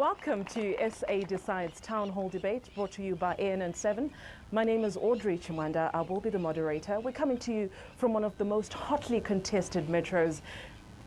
Welcome to SA Decides Town Hall Debate, brought to you by ANN7. My name is Audrey Tshwane. I will be the moderator. We're coming to you from one of the most hotly contested metros,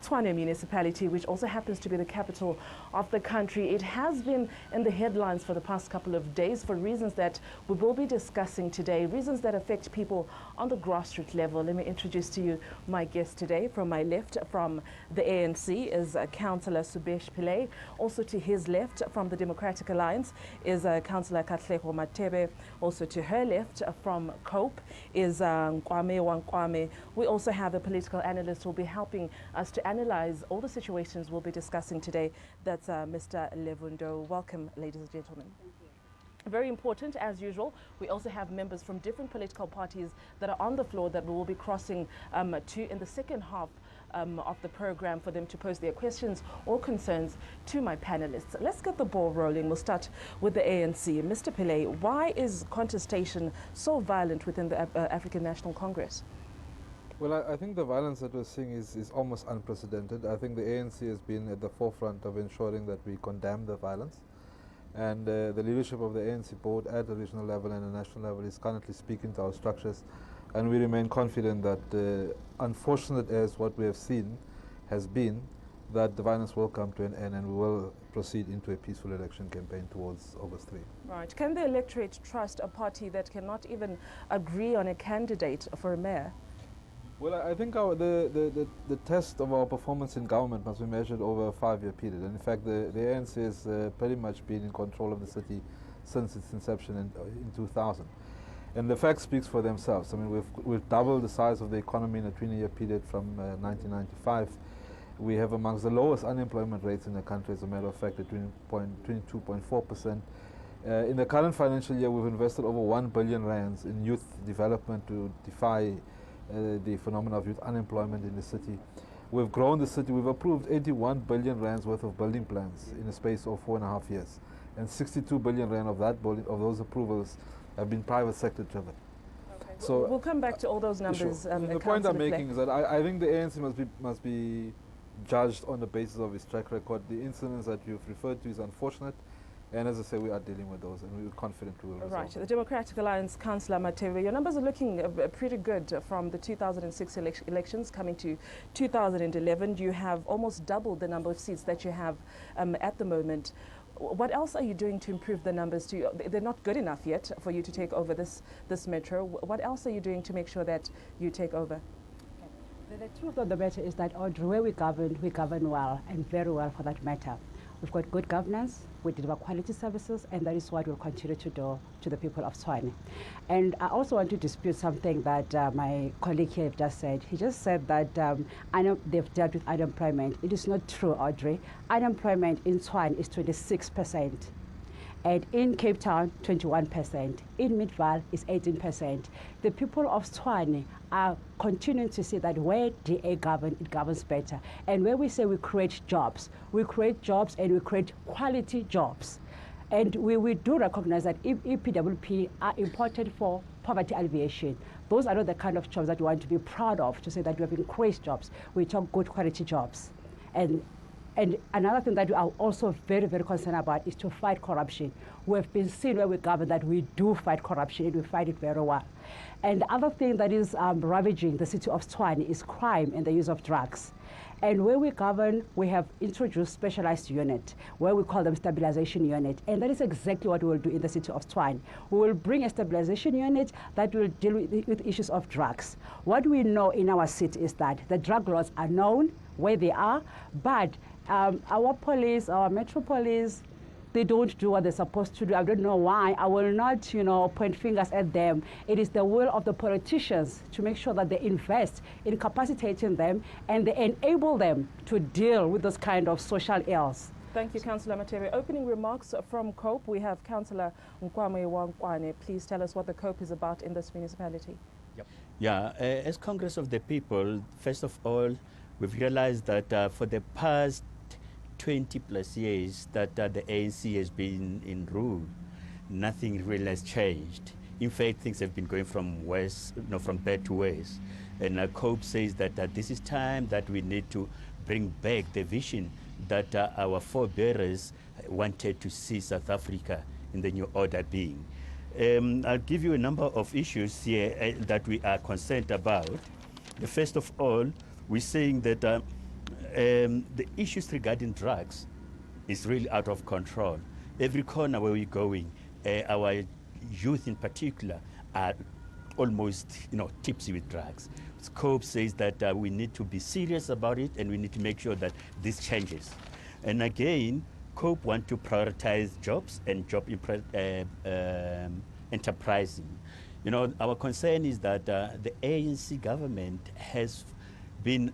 Tshwane municipality, which also happens to be the capital of the country. It has been in the headlines for the past couple of days for reasons that we will be discussing today, reasons that affect people on the grassroots level. Let me introduce to you my guest today. From my left, from the ANC, is Councillor Subesh Pillay. Also to his left, from the Democratic Alliance, is Councillor Katlego Matebe. Also to her left, from COPE, is Nkwame Wankwame. We also have a political analyst who will be helping us to analyze all the situations we'll be discussing today. That's Mr. Levundo. Welcome, ladies and gentlemen. Thank you. Very important, as usual, we also have members from different political parties that are on the floor that we will be crossing to in the second half of the program for them to pose their questions or concerns to my panelists. Let's get the ball rolling. We'll start with the ANC. Mr. Pillay, why is contestation so violent within the African National Congress? Well, I think the violence that we're seeing is almost unprecedented. I think the ANC has been at the forefront of ensuring that we condemn the violence. And the leadership of the ANC board at the regional level and the national level is currently speaking to our structures. And we remain confident that, unfortunate as what we have seen has been, that the violence will come to an end and we will proceed into a peaceful election campaign towards August 3. Right. Can the electorate trust a party that cannot even agree on a candidate for a mayor? Well, I think the test of our performance in government must be measured over a 5-year period. And in fact, the ANC has pretty much been in control of the city since its inception in 2000. And the facts speaks for themselves. I mean, we've doubled the size of the economy in a 20-year period from 1995. We have amongst the lowest unemployment rates in the country, as a matter of fact, at 22.4%. In the current financial year, we've invested over 1 billion rands in youth development to defy the phenomenon of youth unemployment in the city. We've grown the city. We've approved 81 billion rands worth of building plans in a space of 4.5 years. And 62 billion rand of those approvals have been private sector driven. Okay. So we'll come back to all those numbers. Sure. The point I'm making is that I think the ANC must be judged on the basis of its track record. The incidents that you've referred to is unfortunate. And as I say, we are dealing with those, and we're confident we will resolve. Right. The Democratic Alliance, Councillor Matebe, your numbers are looking pretty good from the 2006 elections coming to 2011. You have almost doubled the number of seats that you have at the moment. What else are you doing to improve the numbers? They're not good enough yet for you to take over this metro. What else are you doing to make sure that you take over? The truth of the matter is that where we govern well, and very well for that matter. We've got good governance, we deliver quality services, and that is what we'll continue to do to the people of Tshwane. And I also want to dispute something that my colleague here just said. He just said that I know they've dealt with unemployment. It is not true, Audrey. Unemployment in Tshwane is 26%. And in Cape Town, 21%. In Midvaal is 18%. The people of Tshwane are continuing to see that where DA governs, it governs better. And where we say we create jobs and we create quality jobs. And we do recognize that EPWP are important for poverty alleviation. Those are not the kind of jobs that we want to be proud of, to say that we have increased jobs. We talk good quality jobs. And another thing that we are also very, very concerned about is to fight corruption. We have been seeing where we govern that we do fight corruption, and we fight it very well. And the other thing that is ravaging the city of Tshwane is crime and the use of drugs. And where we govern, we have introduced specialized unit, where we call them stabilization unit. And that is exactly what we will do in the city of Tshwane. We will bring a stabilization unit that will deal with issues of drugs. What we know in our city is that the drug lords are known where they are, but our police, our metro police, they don't do what they're supposed to do. I don't know why. I will not, point fingers at them. It is the will of the politicians to make sure that they invest in capacitating them and they enable them to deal with those kind of social ills. Thank you, Councillor Matebe. Opening remarks from COPE. We have Councillor Nkwame Wankwame. Please tell us what the COPE is about in this municipality. Yep. Yeah, as Congress of the People, first of all, we've realized that for the past 20 plus years that the ANC has been in rule, nothing really has changed. In fact, things have been going from from bad to worse. And COPE says that this is time that we need to bring back the vision that our forebearers wanted to see South Africa in the new order being. I'll give you a number of issues here that we are concerned about. First of all, we're saying that the issues regarding drugs is really out of control. Every corner where we're going, our youth in particular are almost tipsy with drugs. Scope says that we need to be serious about it and we need to make sure that this changes. And again, COPE want to prioritize jobs and job enterprising. Our concern is that the ANC government has been,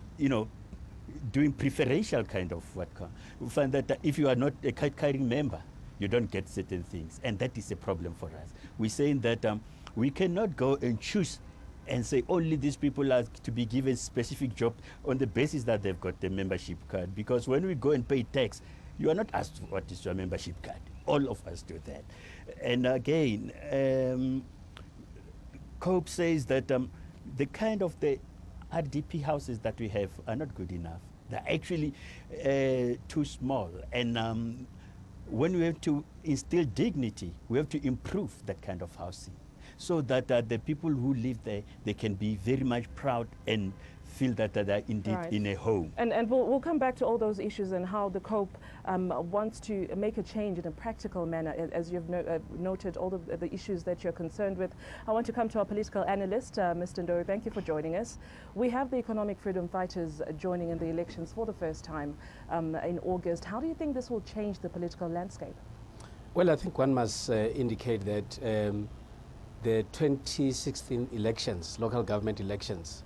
doing preferential kind of work. We find that if you are not a card-carrying member, you don't get certain things, and that is a problem for us. We're saying that we cannot go and choose and say only these people are to be given specific job on the basis that they've got the membership card, because when we go and pay tax, you are not asked what is your membership card. All of us do that. And again, COPE says that the kind of the RDP houses that we have are not good enough. They're actually too small. And when we have to instill dignity, we have to improve that kind of housing so that the people who live there, they can be very much proud and feel that they're indeed in a home. And we'll come back to all those issues and how the COPE wants to make a change in a practical manner, as you've noted all the issues that you're concerned with. I want to come to our political analyst, Mr. Ndori. Thank you for joining us. We have the economic freedom fighters joining in the elections for the first time in August. How do you think this will change the political landscape? Well, I think one must indicate that the 2016 elections, local government elections,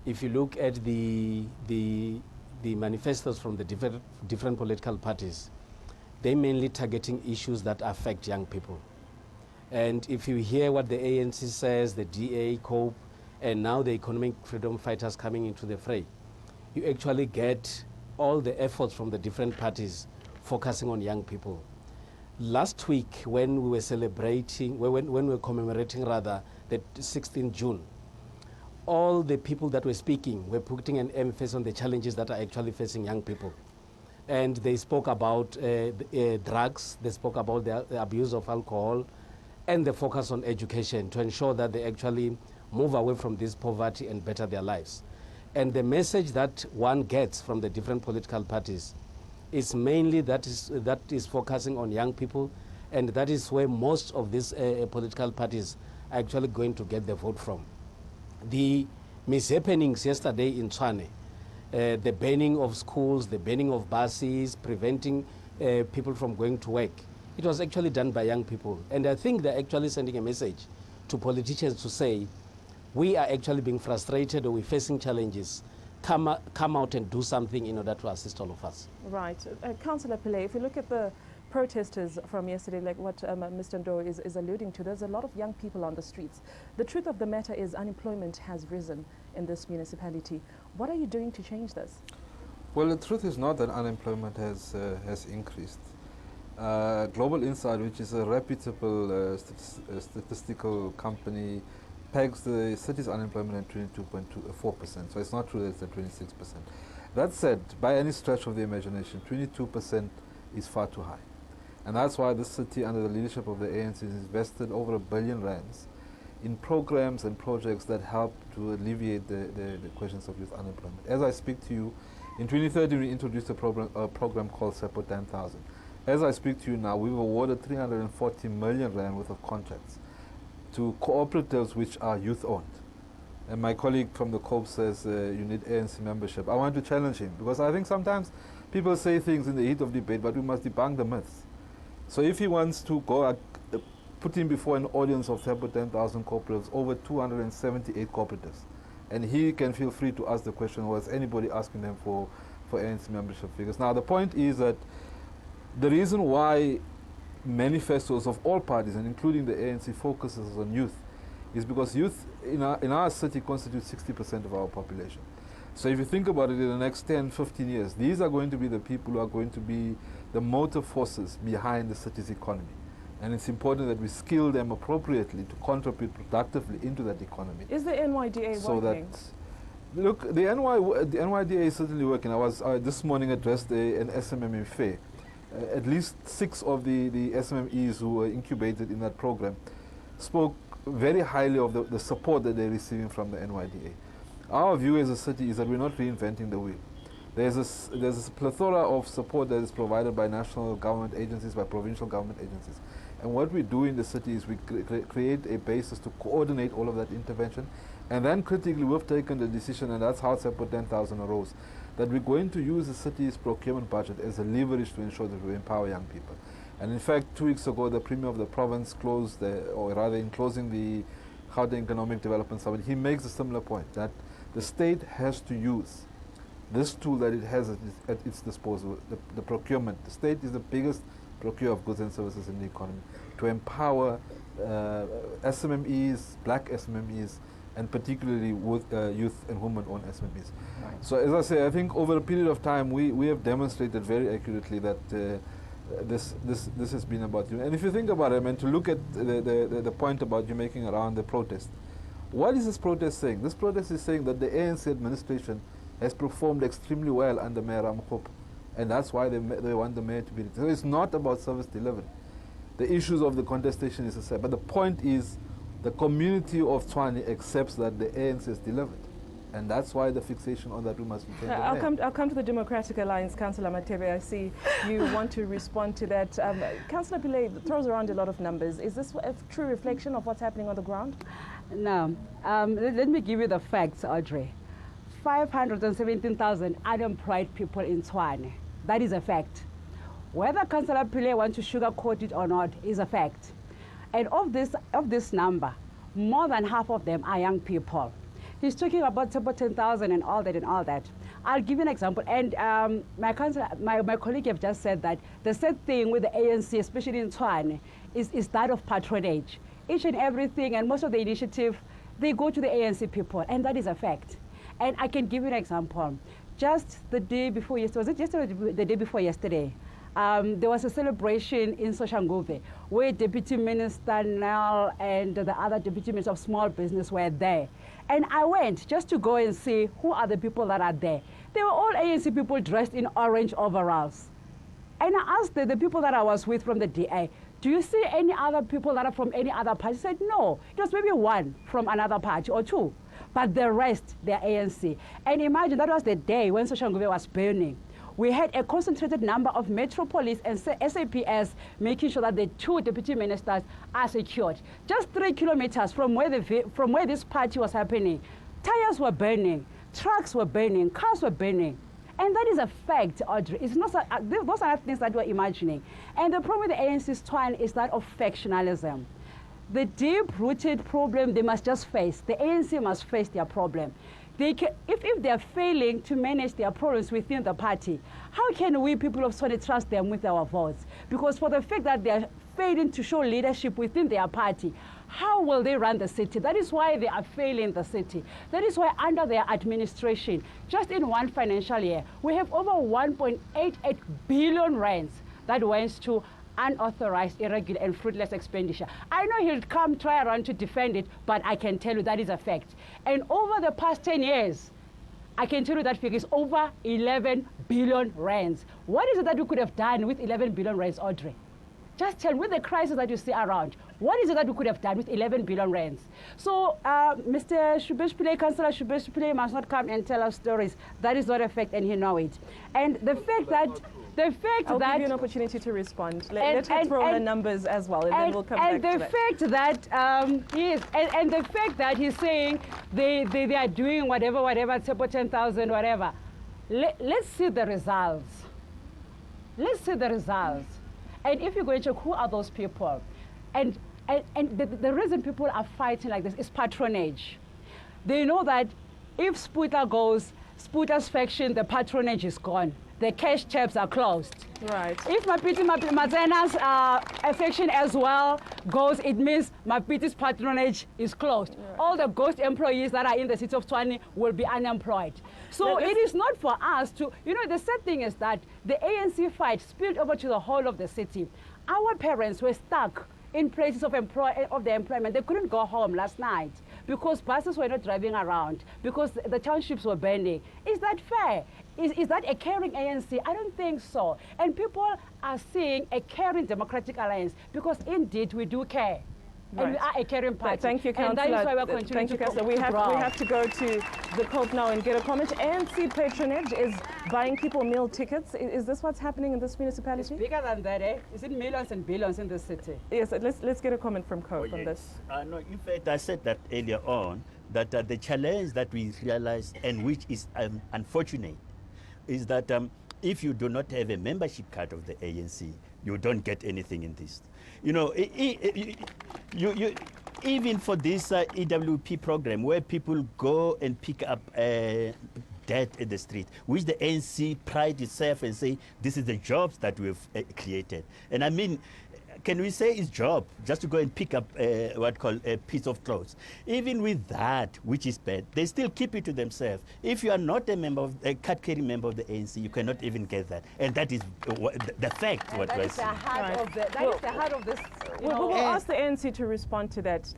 if you look at the manifestos from the different political parties, they're mainly targeting issues that affect young people. And if you hear what the ANC says, the DA, COPE, and now the economic freedom fighters coming into the fray, you actually get all the efforts from the different parties focusing on young people. Last week, when we were celebrating, when we were commemorating rather the 16th June, all the people that were speaking were putting an emphasis on the challenges that are actually facing young people. And they spoke about drugs, they spoke about the abuse of alcohol, and the focus on education to ensure that they actually move away from this poverty and better their lives. And the message that one gets from the different political parties is mainly that is focusing on young people, and that is where most of these political parties are actually going to get the vote from. The mishappenings yesterday in Tshwane, the banning of schools, the banning of buses, preventing people from going to work, it was actually done by young people. And I think they're actually sending a message to politicians to say, we are actually being frustrated or we're facing challenges. Come out and do something in order to assist all of us. Right. Councillor Pillay, if you look at the protesters from yesterday, like what Mr. Ndori is alluding to, there's a lot of young people on the streets. The truth of the matter is unemployment has risen in this municipality. What are you doing to change this? Well, the truth is not that unemployment has increased. Global Insight, which is a reputable statistical company, pegs the city's unemployment at 22.4%. So it's not true that it's at 26%. That said, by any stretch of the imagination, 22% is far too high. And that's why the city, under the leadership of the ANC, has invested over R1 billion in programs and projects that help to alleviate the questions of youth unemployment. As I speak to you, in 2013 we introduced a program called SEPO 10,000. As I speak to you now, we've awarded 340 million rand worth of contracts to cooperatives which are youth-owned. And my colleague from the COPE says you need ANC membership. I want to challenge him, because I think sometimes people say things in the heat of debate, but we must debunk the myths. So if he wants to go, put him before an audience of 10,000 cooperatives, over 278 cooperatives, and he can feel free to ask the question, was anybody asking them for ANC membership figures? Now, the point is that the reason why manifestos of all parties, and including the ANC, focuses on youth, is because youth in our city constitutes 60% of our population. So if you think about it, in the next 10, 15 years, these are going to be the people who are going to be the motive forces behind the city's economy. And it's important that we skill them appropriately to contribute productively into that economy. Is the NYDA so working? that Look, the NYDA is certainly working. I was this morning addressed an SMME fair. At least 6 of the SMMEs who were incubated in that program spoke very highly of the support that they're receiving from the NYDA. Our view as a city is that we're not reinventing the wheel. There's a plethora of support that is provided by national government agencies, by provincial government agencies. And what we do in the city is we create a basis to coordinate all of that intervention. And then critically, we've taken the decision, and that's how Sepo 10,000 arose, that we're going to use the city's procurement budget as a leverage to ensure that we empower young people. And in fact, 2 weeks ago, the Premier of the province closed, or rather in closing the Gauteng Economic Development Summit, he makes a similar point, that the state has to use this tool that it has at its disposal, the procurement. The state is the biggest procurer of goods and services in the economy, to empower SMMEs, black SMMEs, and particularly with youth and women-owned SMMEs. Right. So as I say, I think over a period of time, we have demonstrated very accurately that this has been about you. And if you think about it, I mean, to look at the point about you making around the protest, what is this protest saying? This protest is saying that the ANC administration has performed extremely well under Mayor Ramokgopa, and that's why they want the mayor to be. So it's not about service delivery. The issues of the contestation is aside, but the point is the community of Tshwane accepts that the ANC has delivered, and that's why the fixation on that we must retain the mayor. I'll come to the Democratic Alliance, Councillor Matebe. I see you want to respond to that. Councillor Pillay throws around a lot of numbers. Is this a true reflection of what's happening on the ground? No. Let me give you the facts, Audrey. 517,000 unemployed people in Tshwane. That is a fact. Whether Councillor Pillay wants to sugarcoat it or not is a fact. And of this number, more than half of them are young people. He's talking about 10,000 and all that. I'll give you an example. And my colleague have just said that the sad thing with the ANC, especially in Tshwane, is that of patronage. Each and everything and most of the initiative, they go to the ANC people, and that is a fact. And I can give you an example. Just the day before yesterday, was it yesterday or the day before yesterday? There was a celebration in Soshanguve where Deputy Minister Nel and the other Deputy Minister of Small Business were there. And I went just to go and see who are the people that are there. They were all ANC people dressed in orange overalls. And I asked the people that I was with from the DA, do you see any other people that are from any other party? He said, no. It was maybe one from another party or two. But the rest, they're ANC. And imagine that was the day when Soshanguve was burning. We had a concentrated number of Metro Police and SAPS making sure that the 2 deputy ministers are secured. Just 3 kilometers from where this party was happening, tires were burning, trucks were burning, cars were burning. And that is a fact, Audrey. It's not, those are things that we're imagining. And the problem with the ANC's Tshwane is that of factionalism. The deep-rooted problem they must just face. The ANC must face their problem. If they're failing to manage their problems within the party, how can we people of Tshwane trust them with our votes? Because for the fact that they're failing to show leadership within their party, how will they run the city? That is why they are failing the city. That is why under their administration, just in one financial year, we have over 1.88 billion rands that went to unauthorized, irregular, and fruitless expenditure. I know he'll come try around to defend it, but I can tell you that is a fact. And over the past 10 years, I can tell you that figure is over 11 billion rands. What is it that we could have done with 11 billion rands, Audrey? Just tell me, with the crisis that you see around, what is it that we could have done with 11 billion rands? So, Mr. Shubesh Pillay, Councillor Shubesh Pillay must not come and tell us stories. That is not a fact, and he knows it. And the fact that I'll give you an opportunity to respond. Let her throw the numbers as well, and then we'll come back to that. And the fact that he's saying they are doing whatever, Tshwane 10,000, whatever. Let's see the results. Let's see the results. And if you go and check who are those people, and the reason people are fighting like this is patronage. They know that if Sputla goes, Sputla's faction, the patronage is gone. The cash taps are closed. Right. If Mapiti Matsena's affection as well goes, it means Mapiti's patronage is closed. Yeah. All the ghost employees that are in the city of Tshwane will be unemployed. So it is not for us to, the sad thing is that the ANC fight spilled over to the whole of the city. Our parents were stuck in places of the employment. They couldn't go home last night because buses were not driving around, because the townships were burning. Is that fair? Is that a caring ANC? I don't think so. And people are seeing a caring Democratic Alliance because indeed we do care. Right. And we are a caring party. Thank you, Councillor. And that is why we're continuing Thank you, to Councillor. We have to go to the Cope now and get a comment. ANC patronage is buying people meal tickets. Is this what's happening in this municipality? It's bigger than that, eh? Is it millions and billions in the city? Yes, let's get a comment from Cope on this. No, in fact, I said that earlier on, that the challenge that we realized, and which is unfortunate, is that if you do not have a membership card of the ANC, you don't get anything in this. You know, even for this EWP program, where people go and pick up debt in the street, which the ANC pride itself and say, this is the jobs that we've created. And I mean, can we say it's job just to go and pick up what called a piece of clothes? Even with that, which is bad, they still keep it to themselves. If you are not a member of a card-carrying member of the ANC, you cannot even get that, and that is the fact. And that is the heart of the, is the heart of this. We'll ask the ANC to respond to that.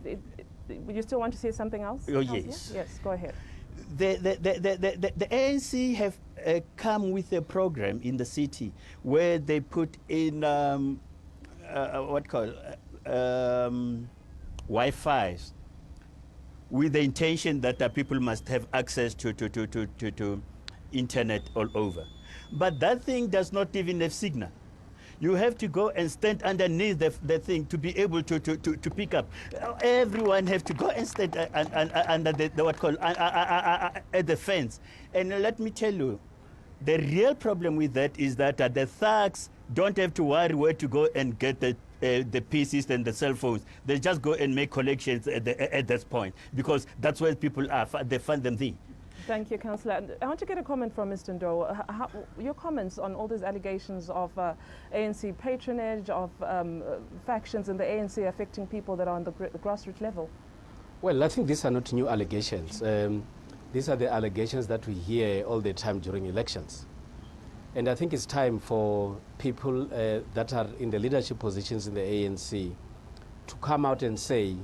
You still want to say something else? Oh, yes. Yes, go ahead. The ANC have come with a program in the city where they put in Wi-Fi's with the intention that people must have access to internet all over. But that thing does not even have signal. You have to go and stand underneath the thing to be able to pick up. Everyone have to go and stand under at the fence. And let me tell you, the real problem with that is that the thugs don't have to worry where to go and get the PCs and the cell phones. They just go and make collections at this point, because that's where people are. They find them there. Thank you, Councillor. I want to get a comment from Mr. Ndo. Your comments on all these allegations of ANC patronage, of factions in the ANC affecting people that are on the grassroots level? Well, I think these are not new allegations. These are the allegations that we hear all the time during elections. And I think it's time for people that are in the leadership positions in the ANC to come out and say,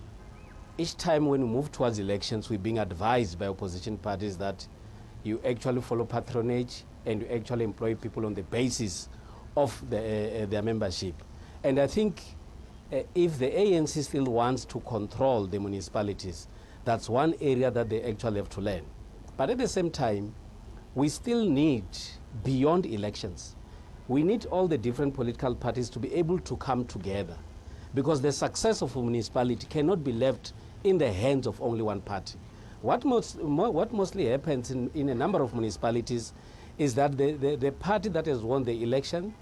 each time when we move towards elections, we're being advised by opposition parties that you actually follow patronage and you actually employ people on the basis of their membership. And I think if the ANC still wants to control the municipalities, that's one area that they actually have to learn. But at the same time, we still need, beyond elections, we need all the different political parties to be able to come together, because the success of a municipality cannot be left in the hands of only one party. What mostly happens in a number of municipalities is that the party that has won the election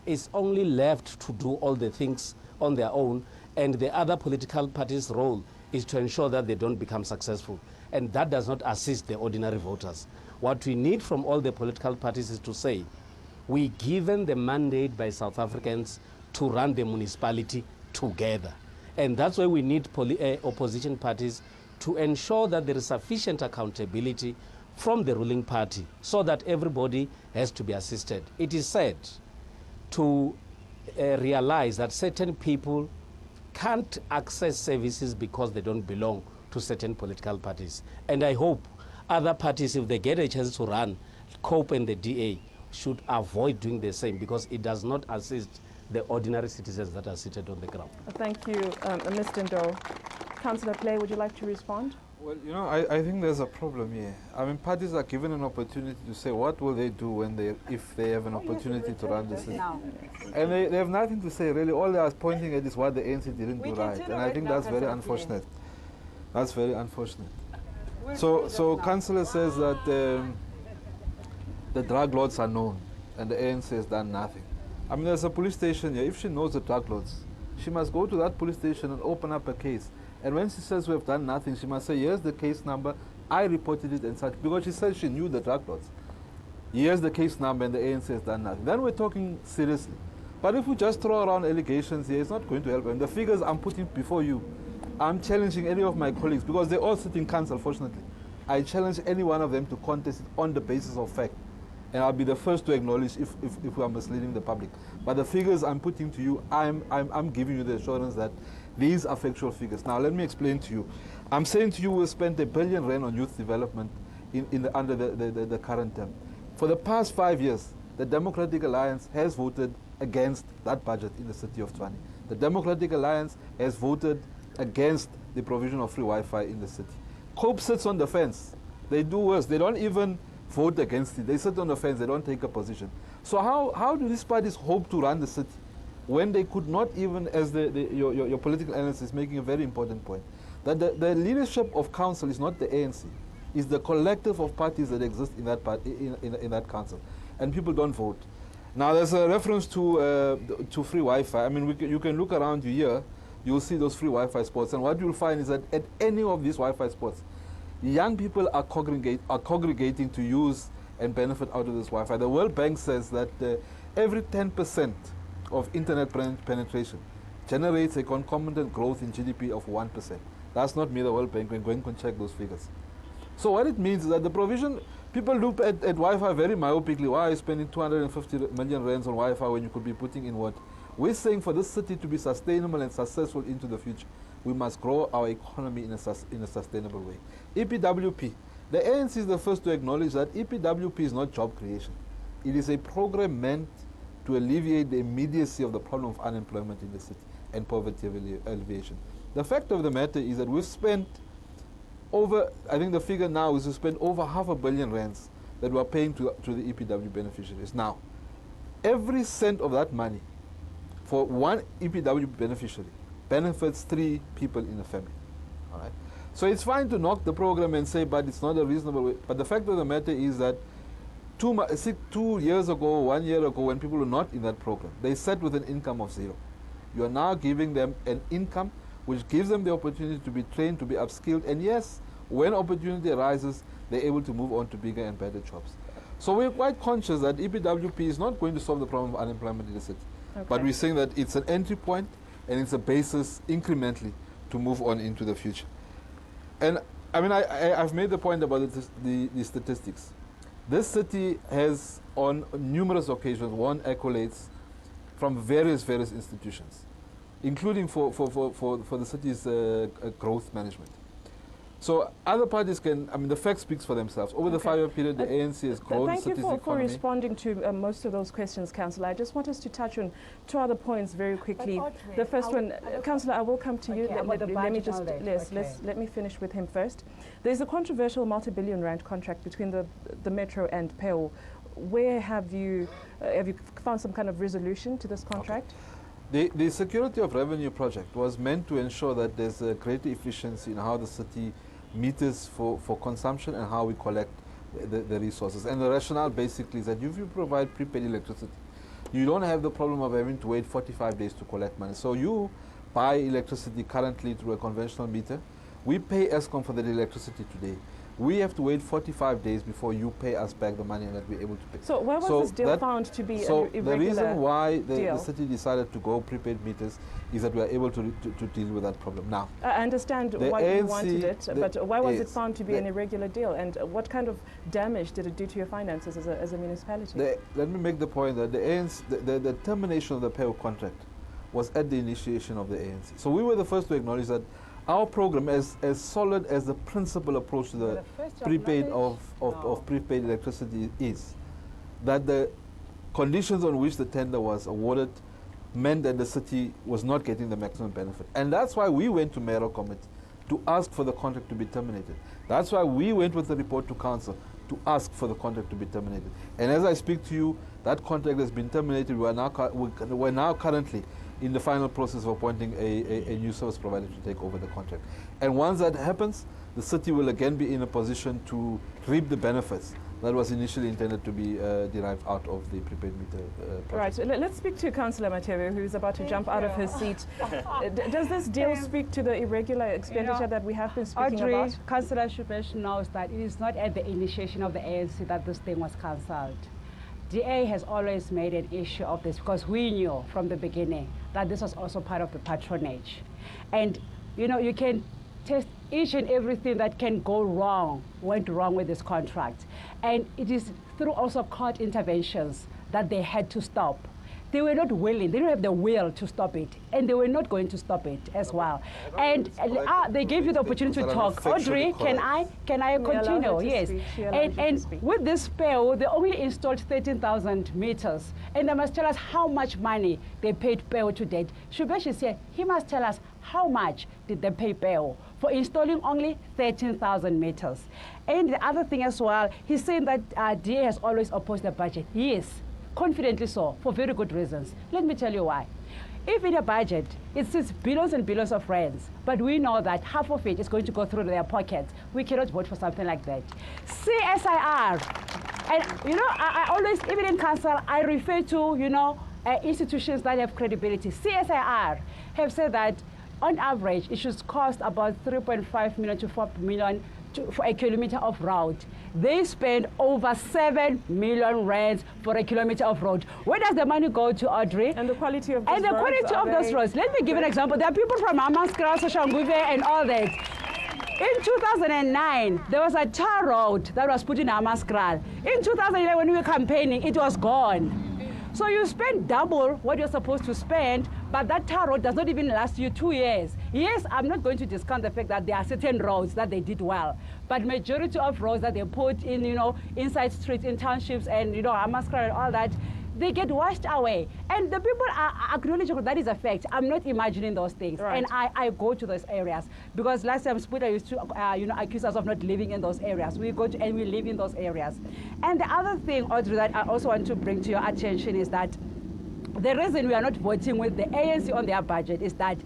is only left to do all the things on their own, and the other political parties' role is to ensure that they don't become successful. And that does not assist the ordinary voters. What we need from all the political parties is to say, we're given the mandate by South Africans to run the municipality together. And that's why we need opposition parties to ensure that there is sufficient accountability from the ruling party so that everybody has to be assisted. It is said to realize that certain people can't access services because they don't belong to certain political parties. And I hope other parties, if they get a chance to run, COPE and the DA should avoid doing the same, because it does not assist the ordinary citizens that are seated on the ground. Thank you, Mr. Ndo. Councillor Clay, would you like to respond? Well, you know, I think there's a problem here. I mean, parties are given an opportunity to say what will they do if they have an opportunity to run the city. And they have nothing to say, really. All they are pointing at is what the ANC didn't do right. And I think that's very unfortunate. That's very unfortunate. So Councillor says that the drug lords are known and the ANC has done nothing. I mean, there's a police station here. If she knows the drug lords, she must go to that police station and open up a case. And when she says we have done nothing, she must say, here's the case number, I reported it and such, because she says she knew the drug lords. Here's the case number and the ANC has done nothing. Then we're talking seriously. But if we just throw around allegations here, it's not going to help. And the figures I'm putting before you, I'm challenging any of my colleagues, because they all sit in council, fortunately. I challenge any one of them to contest it on the basis of fact. And I'll be the first to acknowledge if we are misleading the public. But the figures I'm putting to you, I'm giving you the assurance that These are factual figures. Now, let me explain to you. I'm saying to you we'll spend R1 billion on youth development under the current term. For the past 5 years, the Democratic Alliance has voted against that budget in the city of Tshwane. The Democratic Alliance has voted against the provision of free Wi-Fi in the city. COPE sits on the fence. They do worse. They don't even vote against it. They sit on the fence. They don't take a position. So how do these parties hope to run the city when they could not even, as your political analyst is making a very important point, that the leadership of council is not the ANC, it's the collective of parties that exist in that in that council, and people don't vote. Now there's a reference to free Wi-Fi. I mean, you can look around you here, you'll see those free Wi-Fi spots, and what you'll find is that at any of these Wi-Fi spots, young people are congregating to use and benefit out of this Wi-Fi. The World Bank says that every 10% of internet penetration generates a concomitant growth in GDP of 1%. That's not me, the World Bank. We're going to check those figures. So what it means is that the provision, people look at Wi-Fi very myopically. Why are you spending 250 million rands on Wi-Fi when you could be putting in what? We're saying for this city to be sustainable and successful into the future, we must grow our economy in a sustainable way. EPWP. The ANC is the first to acknowledge that EPWP is not job creation. It is a program meant to alleviate the immediacy of the problem of unemployment in the city and poverty alleviation. The fact of the matter is that we've spent over, I think the figure now is to spend over R500 million rands that we're paying to the EPW beneficiaries. Now, every cent of that money for one EPW beneficiary benefits 3 people in a family. All right? So it's fine to knock the program and say, but it's not a reasonable way. But the fact of the matter is that 2 years ago, 1 year ago, when people were not in that program, they sat with an income of 0. You are now giving them an income which gives them the opportunity to be trained, to be upskilled, and yes, when opportunity arises, they're able to move on to bigger and better jobs. So we're quite conscious that EPWP is not going to solve the problem of unemployment in the city. Okay. But we're saying that it's an entry point and it's a basis incrementally to move on into the future. And I mean, I've made the point about the statistics. This city has on numerous occasions won accolades from various institutions, including for the city's growth management. So other parties can, I mean, the fact speaks for themselves. Over the 5-year period, the ANC has grown the city's economy. Thank you for responding to most of those questions, Councillor. I just want us to touch on 2 other points very quickly. The first one, Councillor, I will come to you. Let me just, let me finish with him first. There's a controversial multi-billion rand contract between the Metro and PEO. Where have you found some kind of resolution to this contract? Okay. The Security of Revenue project was meant to ensure that there's a greater efficiency in how the city meters for consumption and how we collect the resources. And the rationale basically is that if you provide prepaid electricity, you don't have the problem of having to wait 45 days to collect money. So you buy electricity currently through a conventional meter. We pay ESCOM for the electricity today. We have to wait 45 days before you pay us back the money that we're able to pay. So why was this deal found to be irregular? The reason why the city decided to go prepaid meters is that we are able to deal with that problem now. I understand why you wanted it, but why was it found to be an irregular deal? And what kind of damage did it do to your finances as a municipality? Let me make the point that the termination of the PEO contract was at the initiation of the ANC. So we were the first to acknowledge that our program, as solid as the principal approach to the prepaid of prepaid electricity is, that the conditions on which the tender was awarded meant that the city was not getting the maximum benefit. And that's why we went to mayoral committee to ask for the contract to be terminated. That's why we went with the report to council to ask for the contract to be terminated. And as I speak to you, that contract has been terminated. We're now currently in the final process of appointing a new service provider to take over the contract. And once that happens, the city will again be in a position to reap the benefits that was initially intended to be derived out of the prepaid meter project. Right, let's speak to Councillor Matebyo, who's about to jump out of his seat. Does this deal speak to the irregular expenditure that we have been speaking about? Councillor Shubesh knows that it is not at the initiation of the ANC that this thing was cancelled. DA has always made an issue of this because we knew from the beginning that this was also part of the patronage. And, you know, you can test each and everything that can go wrong, went wrong with this contract. And it is through also court interventions that they had to stop. they were not willing, they didn't have the will to stop it, and they were not going to stop it as well. And they gave you the opportunity to talk. Audrey, can I continue? Yes. And with this Pew, they only installed 13,000 meters, and they must tell us how much money they paid Pew to date. Shubeshi said he must tell us how much did they pay Pew for installing only 13,000 meters. And the other thing as well, he's saying that DA has always opposed the budget. Yes. Confidently so, for very good reasons. Let me tell you why. If in a budget, it says billions and billions of rands, but we know that half of it is going to go through their pockets, we cannot vote for something like that. CSIR, and you know, I always, even in council, I refer to, you know, institutions that have credibility. CSIR have said that on average, it should cost about 3.5 million to 4 million for a kilometer of road. They spend over 7 million rands for a kilometer of road. Where does the money go to, Audrey? And the quality of those roads. And the quality of those roads. Let me give an example. There are people from Amaskral, Soshanguve, and all that. In 2009, there was a tar road that was put in Amaskral. In 2011, when we were campaigning, it was gone. So you spend double what you're supposed to spend, but that tar road does not even last you 2 years. Yes, I'm not going to discount the fact that there are certain roads that they did well, but majority of roads that they put in, you know, inside streets, in townships, and, you know, Amaskral and all that, they get washed away. And the people are acknowledging that is a fact. I'm not imagining those things. Right. And I go to those areas because last time Sputa used to, you know, accuse us of not living in those areas. We go to and we live in those areas. And the other thing, Audrey, that I also want to bring to your attention is that the reason we are not voting with the ANC on their budget is that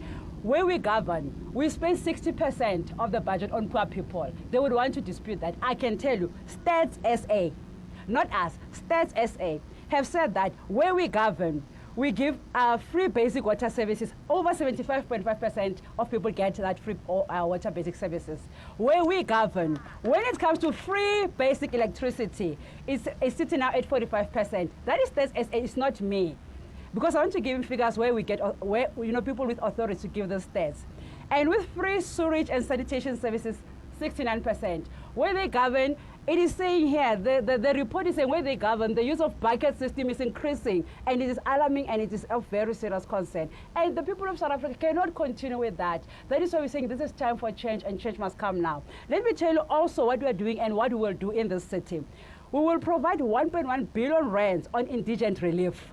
where we govern, we spend 60% of the budget on poor people. They would want to dispute that. I can tell you, Stats SA, not us, Stats SA, have said that where we govern, we give free basic water services. Over 75.5% of people get that free water basic services. Where we govern, when it comes to free basic electricity, it's sitting now at 45%. That is Stats SA, it's not me. Because I want to give figures where we get, where, you know, people with authority to give those stats. And with free sewage and sanitation services, 69%. Where they govern, it is saying here, the report is saying where they govern, the use of bucket system is increasing, and it is alarming, and it is of very serious concern. And the people of South Africa cannot continue with that. That is why we're saying this is time for change, and change must come now. Let me tell you also what we are doing and what we will do in this city. We will provide 1.1 billion rands on indigent relief.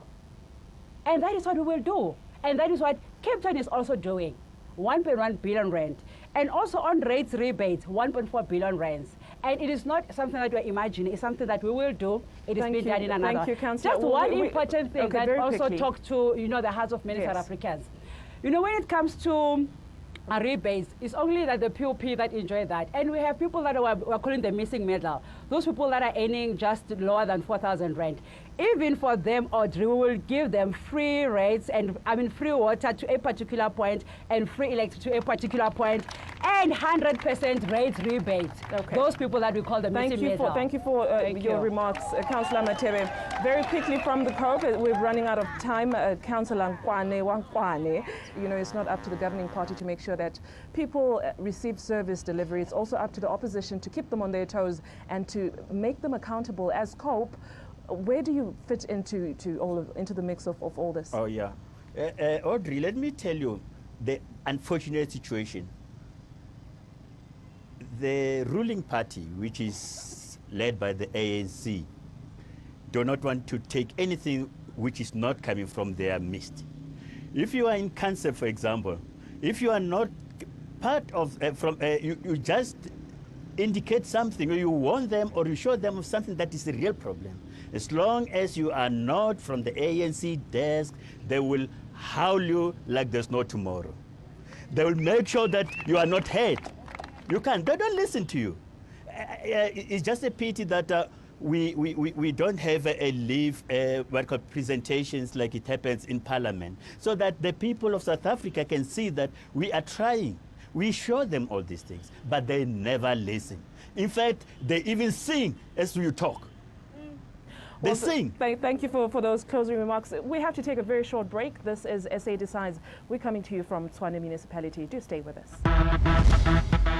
And that is what we will do. And that is what Cape Town is also doing, 1.1 billion rand. And also on rates rebates, 1.4 billion rands. And it is not something that we're imagining, it's something that we will do. It is being done in another. Thank you, Councillor. Just one important thing that also quickly talks to, you know, the hearts of many South Africans. You know, when it comes to rebates, it's only that the POP that enjoy that. And we have people that we're calling the missing middle. Those people that are earning just lower than 4,000 rand. Even for them, Audrey, we will give them free rates and, free water to a particular point and free electricity to a particular point and 100% rate rebate. Okay. Those people that we call the missing middle. Thank you for your remarks, Councillor Matebe. Very quickly from the Cope, we're running out of time. Councillor Nkwane, you know, it's not up to the governing party to make sure that people receive service delivery. It's also up to the opposition to keep them on their toes and to make them accountable. As Cope, where do you fit into the mix of all this? Oh yeah, Audrey, let me tell you the unfortunate situation. The ruling party, which is led by the ANC, do not want to take anything which is not coming from their midst. If you are in cancer, for example, if you are not part of, you just indicate something, or you warn them, or you show them of something that is a real problem. As long as you are not from the ANC desk, they will howl you like there's no tomorrow. They will make sure that you are not heard. You can't, they don't listen to you. It's just a pity that we don't have a live presentations like it happens in Parliament, so that the people of South Africa can see that we are trying. We show them all these things, but they never listen. In fact, they even sing as we talk. They sing. Thank you for those closing remarks. We have to take a very short break. This is SA Decides. We're coming to you from Tshwane Municipality. Do stay with us.